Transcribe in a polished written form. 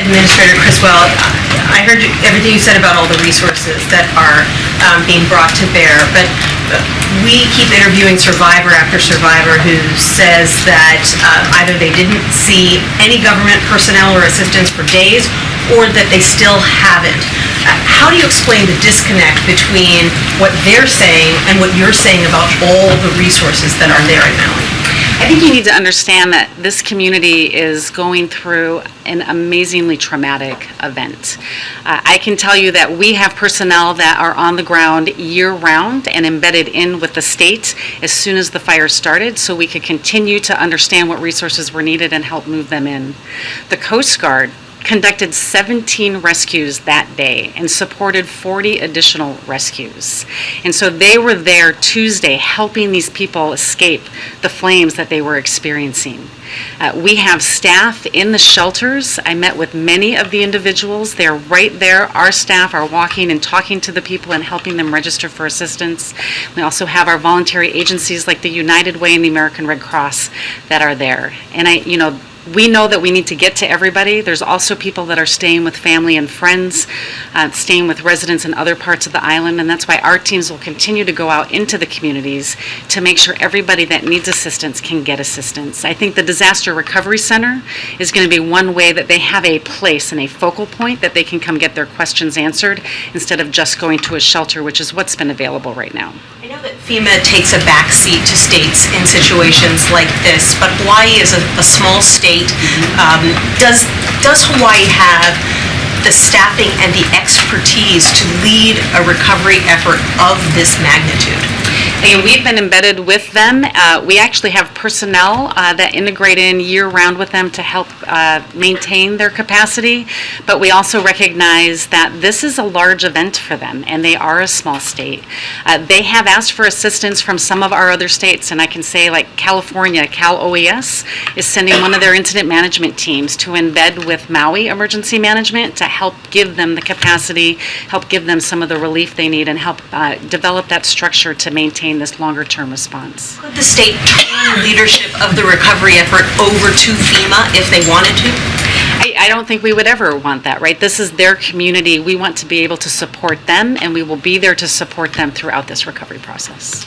Administrator Criswell, I heard everything you said about all the resources that are being brought to bear, but we keep interviewing survivor after survivor who says that either they didn't see any government personnel or assistance for days, or that they still haven't. How do you explain the disconnect between what they're saying and what you're saying about all the resources that are there in Maui? I think you need to understand that this community is going through an amazingly traumatic event. I can tell you that we have personnel that are on the ground year-round and embedded in with the state as soon as the fire started, so we could continue to understand what resources were needed and help move them in. The Coast Guard conducted 17 rescues that day and supported 40 additional rescues. And so they were there Tuesday helping these people escape the flames that they were experiencing. We have staff in the shelters. I met with many of the individuals. They're right there. Our staff are walking and talking to the people and helping them register for assistance. We also have our voluntary agencies like the United Way and the American Red Cross that are there. And we know that we need to get to everybody. There's also people that are staying with family and friends, staying with residents in other parts of the island, and that's why our teams will continue to go out into the communities to make sure everybody that needs assistance can get assistance. I think the Disaster Recovery Center is going to be one way that they have a place and a focal point that they can come get their questions answered instead of just going to a shelter, which is what's been available right now. I know that FEMA takes a backseat to states in situations like this, but Hawaii is a small state. Does Hawaii have the staffing and the expertise to lead a recovery effort of this magnitude? And we've been embedded with them. We actually have personnel that integrate in year-round with them to help maintain their capacity, but we also recognize that this is a large event for them, and they are a small state. They have asked for assistance from some of our other states, and I can say like California, Cal OES is sending one of their incident management teams to embed with Maui Emergency Management to help give them the capacity, help give them some of the relief they need, and help develop that structure to maintain this longer-term response. Could the state turn leadership of the recovery effort over to FEMA if they wanted to? I don't think we would ever want that, right? This is their community. We want to be able to support them, and we will be there to support them throughout this recovery process.